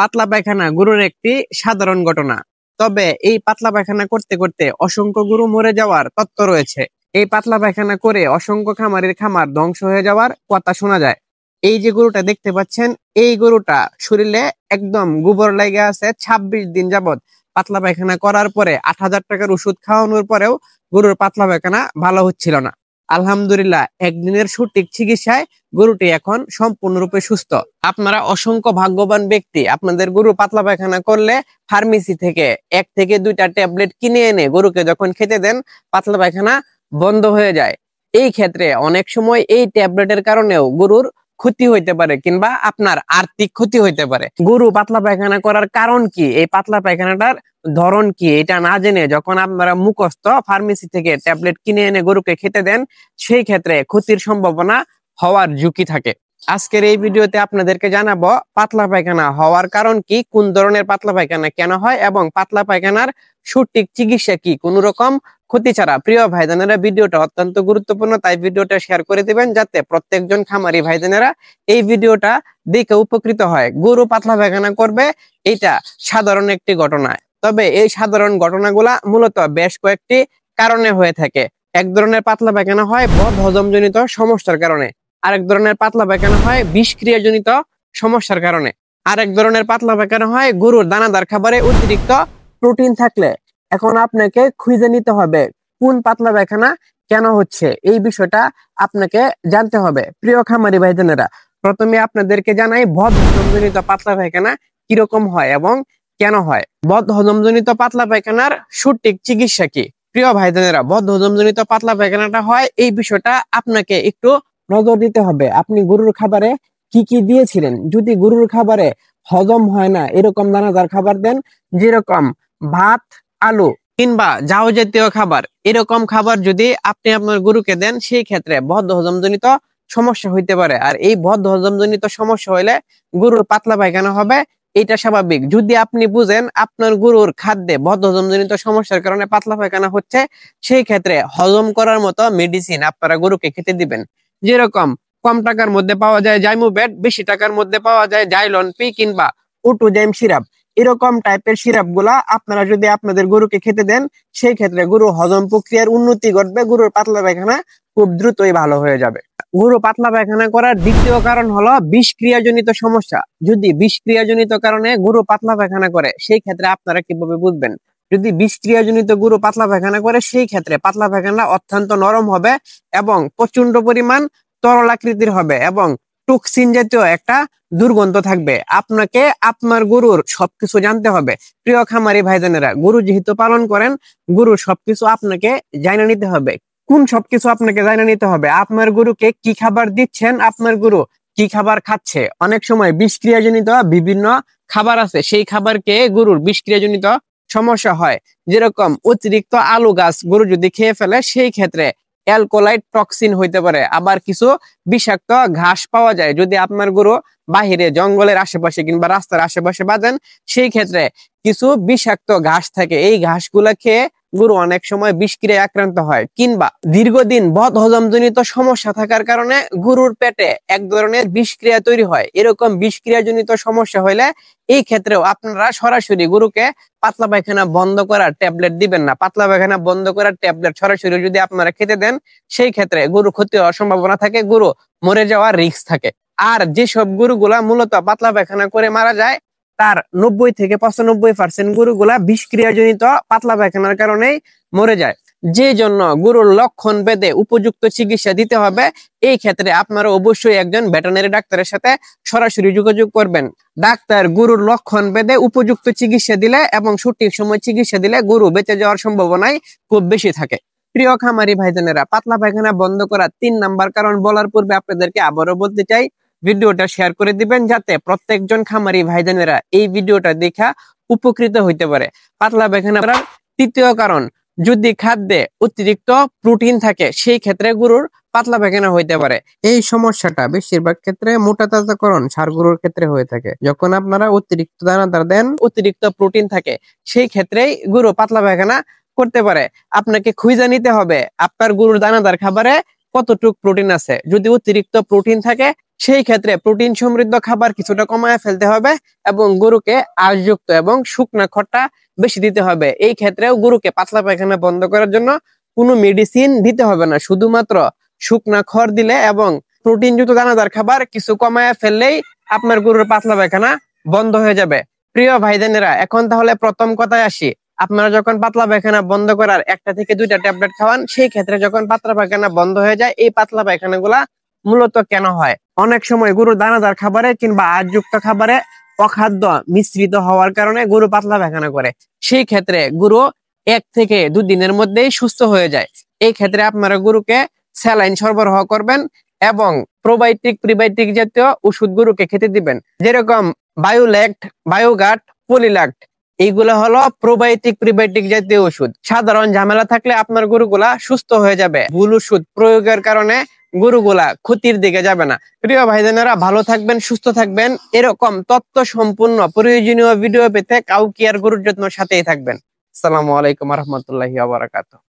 পাতলা পায়খানা গরুর একটি সাধারণ ঘটনা। তবে এই পাতলা পায়খানা করতে করতে অসংখ্য গরু মরে যাওয়ার তত্ত্ব রয়েছে। এই পাতলা পায়খানা করে অসংখ্য খামারের খামার ধ্বংস হয়ে যাওয়ার কথা শোনা যায়। এই যে গরুটা দেখতে পাচ্ছেন, এই গরুটা শরীরে একদম গোবর লেগে আছে। 26 দিন যাবত পাতলা পায়খানা করার পরে 8,000 টাকার ওষুধ খাওয়ানোর পরেও গরুর পাতলা পায়খানা ভালো হচ্ছিল না। আলহামদুলিল্লাহ, একদিনের সঠিক চিকিৎসায় গরুটি এখন সম্পূর্ণরূপে সুস্থ। আপনারা অসংখ্য ভাগ্যবান ব্যক্তি। আপনাদের গরু পাতলা পায়খানা করলে ফার্মেসি থেকে 1 থেকে 2টা ট্যাবলেট কিনে এনে গরুকে যখন খেতে দেন, পাতলা পায়খানা বন্ধ হয়ে যায়। এই ক্ষেত্রে অনেক সময় এই ট্যাবলেটের কারণেও গরুর ক্ষতি হইতে পারে, কিংবা আপনার আর্থিক ক্ষতি হইতে পারে। গরু পাতলা পায়খানা করার কারণ কি, এই পাতলা পায়খানাটার ধরন কি, এটা না জেনে যখন আপনারা মুখস্থ ফার্মেসি থেকে ট্যাবলেট কিনে এনে গরুকে খেতে দেন, সেই ক্ষেত্রে ক্ষতির সম্ভাবনা হওয়ার ঝুঁকি থাকে। আজকের এই ভিডিওতে আপনাদেরকে জানাবো পাতলা পায়খানা হওয়ার কারণ কি, কোন ধরনের পাতলা পায়খানা কেন হয়, এবং পাতলা পায়খানার সঠিক চিকিৎসা কি কোন রকম ক্ষতি ছাড়া। প্রিয় ভাইজানেরা, ভিডিওটা অত্যন্ত গুরুত্বপূর্ণ, তাই ভিডিওটা শেয়ার করে দিবেন যাতে প্রত্যেকজন খামারি ভাইজানেরা এই ভিডিওটা দেখে উপকৃত হয়। গরু পাতলা পায়খানা করবে, এটা সাধারণ একটি ঘটনা। তবে এই সাধারণ ঘটনাগুলা মূলত বেশ কয়েকটি কারণে হয়ে থাকে। এক ধরনের পাতলা পায়খানা হয় বদ হজমজনিত সমস্যার কারণে, আরেক ধরনের পাতলা পায়খানা হয় বিষক্রিয়াজনিত সমস্যার কারণে, আরেক ধরনের পাতলা পায়খানা হয় গরুর দানাদার খাবারে অতিরিক্ত প্রোটিন থাকলে। এখন আপনাকে খুঁজে নিতে হবে কোন পাতলা পায়খানা কেন হচ্ছে, এই বিষয়টা আপনাকে জানতে হবে। প্রিয় খামারি ভাইজানেরা, প্রথমে আপনাদেরকে জানাই বদ হজমজনিত পাতলা পায়খানা কিরকম হয় এবং কেন হয়। বদ হজমজনিত পাতলা পায়খানার সঠিক চিকিৎসা কি? প্রিয় ভাইজানেরা, বদ হজমজনিত পাতলা পায়খানাটা হয়, এই বিষয়টা আপনাকে একটু নজর দিতে হবে। আপনি গরুর খাবারে কি কি দিয়েছিলেন। যদি গরুর খাবারে হজম হয় না এরকম দানাদার খাবার দেন, যেরকম ভাত, আলু কিংবা জাউ জাতীয় খাবার, এরকম খাবার যদি আপনি আপনার গরুকে দেন, সেই ক্ষেত্রে বদ হজমজনিত সমস্যা হইতে পারে। আর এই বদ হজমজনিত সমস্যা হইলে গরুর পাতলা পায়খানা হবে, এটা স্বাভাবিক। যদি আপনি বুঝেন আপনার গরুর খাদ্যে বদ হজমজনিত সমস্যার কারণে পাতলা পায়খানা হচ্ছে, সেই ক্ষেত্রে হজম করার মতো মেডিসিন আপনারা গরুকে খেতে দিবেন। যেরকম কম টাকার মধ্যে পাওয়া যায় জাইমোবেট, বেশি টাকার মধ্যে পাওয়া যায় জাইলন পি কিংবা উটুজাইম সিরাপ, এরকম টাইপের সিরাপ গুলা আপনারা যদি আপনাদের গরুকে খেতে দেন, সেই ক্ষেত্রে গরু হজম প্রক্রিয়ার উন্নতি ঘটবে, গরুর পাতলা পায়খানা খুব দ্রুতই ভালো হয়ে যাবে। গরু পাতলা পায়খানা করার দ্বিতীয় কারণ হলো বিষক্রিয়াজনিত সমস্যা। যদি বিষক্রিয়াজনিত কারণে গরু পাতলা পায়খানা করে, সেই ক্ষেত্রে আপনারা কিভাবে বুঝবেন? যদি বিষক্রিয়াজনিত গরু পাতলা পায়খানা করে, সেই ক্ষেত্রে পাতলা পায়খানা অত্যন্ত নরম হবে এবং প্রচন্ড পরিমাণ তরল আকৃতির হবে এবং টক্সিন জাতীয় একটা দুর্গন্ধ থাকবে। আপনাকে আপনার গরুর সবকিছু জানতে হবে। প্রিয় খামারি ভাইজানেরা, গরু যেহেতু পালন করেন, গরুর সবকিছু আপনাকে জানা নিতে হবে। কোন সবকিছু আপনাকে জানা নিতে হবে? আপনার গরুকে কি খাবার দিচ্ছেন, আপনার গরু কি খাবার খাচ্ছে। অনেক সময় বিষক্রিয়াজনিত বিভিন্ন খাবার আছে, সেই খাবারকে গরুর বিষক্রিয়াজনিত সমস্যা হয়। যেরকম অতিরিক্ত আলু গাছ গরু যদি খেয়ে ফেলে, সেই ক্ষেত্রে অ্যালকোলাইট টক্সিন হইতে পারে। আবার কিছু বিষাক্ত ঘাস পাওয়া যায়, যদি আপনার গরু বাহিরে জঙ্গলের আশেপাশে কিংবা রাস্তার আশেপাশে বাঁধেন, সেই ক্ষেত্রে কিছু বিষাক্ত ঘাস থাকে। এই ঘাসগুলা খেয়ে গরু অনেক সময় বিষক্রিয়ায় আক্রান্ত হয়। কিংবা দীর্ঘদিন বদ হজমজনিত সমস্যা থাকার কারণে গরুর পেটে এক ধরনের বিষক্রিয়া তৈরি হয়। এরকম বিষক্রিয়াজনিত সমস্যা হইলে এই ক্ষেত্রেও আপনারা সরাসরি গরুকে পাতলা পায়খানা বন্ধ করার ট্যাবলেট দিবেন না। পাতলা পায়খানা বন্ধ করার ট্যাবলেট সরাসরি যদি আপনারা খেতে দেন, সেই ক্ষেত্রে গরু ক্ষতি হওয়ার সম্ভাবনা থাকে, গরু মরে যাওয়ার রিস্ক থাকে। আর যেসব গরুগুলা মূলত পাতলা পায়খানা করে মারা যায়, তার 90 থেকে 95% গরুগুলা বিষক্রিয়াজনিত পাতলা পায়খানার কারণেই মরে যায়। যে জন্য গরুর লক্ষণ ভেদে উপযুক্ত চিকিৎসা দিতে হবে। এই ক্ষেত্রে আপনারা অবশ্যই একজন ভেটেরিনারি ডাক্তারের সাথে সরাসরি যোগাযোগ করবেন। ডাক্তার গরুর লক্ষণ ভেদে উপযুক্ত চিকিৎসা দিলে এবং সঠিক সময় চিকিৎসা দিলে গরু বেঁচে যাওয়ার সম্ভাবনাই খুব বেশি থাকে। প্রিয় খামারি ভাইজানেরা, পাতলা পায়খানা বন্ধ করার 3 নাম্বার কারণ বলার পূর্বে আপনাদেরকে আবারও বলতে চাই, ভিডিওটা শেয়ার করে দিবেন যাতে প্রত্যেকজন খামারি ভাইজানেরা এই ভিডিওটা দেখা উপকৃত হইতে পারে। পাতলা পায়খানা করার তৃতীয় কারণ, যদি খাদ্যে অতিরিক্ত প্রোটিন থাকে, সেই ক্ষেত্রে গরুর পাতলা পায়খানা হইতে পারে। এই সমস্যাটা বেশিরভাগ ক্ষেত্রে মোটা তাজাকরণ ষাঁড় গরুর ক্ষেত্রে হয়ে থাকে। যখন আপনারা অতিরিক্ত দানাদার দেন, অতিরিক্ত প্রোটিন থাকে, সেই ক্ষেত্রেই গরু পাতলা পায়খানা করতে পারে। আপনাকে খুঁজে নিতে হবে আপনার গরুর দানাদার খাবারে কতটুক প্রোটিন আছে। যদি অতিরিক্ত প্রোটিন থাকে সেই ক্ষেত্রে প্রোটিন সমৃদ্ধ খাবার কিছুটা কমায় ফেলতে হবে এবং গরুকে আঁশযুক্ত এবং শুকনা খড়টা বেশি দিতে হবে। এই ক্ষেত্রেও গরুকে পাতলা পায়খানা বন্ধ করার জন্য কোনো মেডিসিন দিতে হবে না, শুধুমাত্র শুকনা খড় দিলে এবং প্রোটিনযুক্ত দানাদার খাবার কিছু কমায় ফেললেই আপনার গরুর পাতলা পায়খানা বন্ধ হয়ে যাবে। প্রিয় ভাইজানেরা, এখন তাহলে প্রথম কথায় আসি। আপনারা যখন পাতলা পায়খানা বন্ধ করার 1টা থেকে 2টা ট্যাবলেট খাওয়ান, সেই ক্ষেত্রে যখন পাতলা পায়খানা বন্ধ হয়ে যায়, এই পাতলা পায়খানা গুলা মূলত কেন হয়? অনেক সময় গরুর দানাদার খাবারে কিংবা আঁশযুক্ত খাবারে অখাদ্য মিশ্রিত হওয়ার কারণে গরু পাতলা পায়খানা করে। সেই ক্ষেত্রে গরু 1 থেকে 2 দিনের মধ্যেই সুস্থ হয়ে যায়। এই ক্ষেত্রে আপনারা গরুকে স্যালাইন সরবরাহ করবেন এবং প্রোবায়োটিক প্রিবায়োটিক জাতীয় ওষুধ গরুকে খেতে দিবেন, যেরকম বায়োল্যাক্ট, বায়োগার্ড, পলিল্যাক্ট। এইগুলো হলো প্রোবায়োটিক প্রিবায়োটিক জাতীয় ওষুধ। সাধারণ ঝামেলা থাকলে আপনার গরুগুলা সুস্থ হয়ে যাবে। ভুল ওষুধ প্রয়োগের কারণে গরুগুলা ক্ষতির দিকে যাবে না। প্রিয় ভাইজানেরা, ভালো থাকবেন, সুস্থ থাকবেন। এরকম তথ্য সম্পূর্ণ প্রয়োজনীয় ভিডিও পেতে কাউকিয়ার গরুর যত্নের সাথেই থাকবেন। আসসালামু আলাইকুম ওয়া রাহমাতুল্লাহি ওয়া বারাকাতুহু।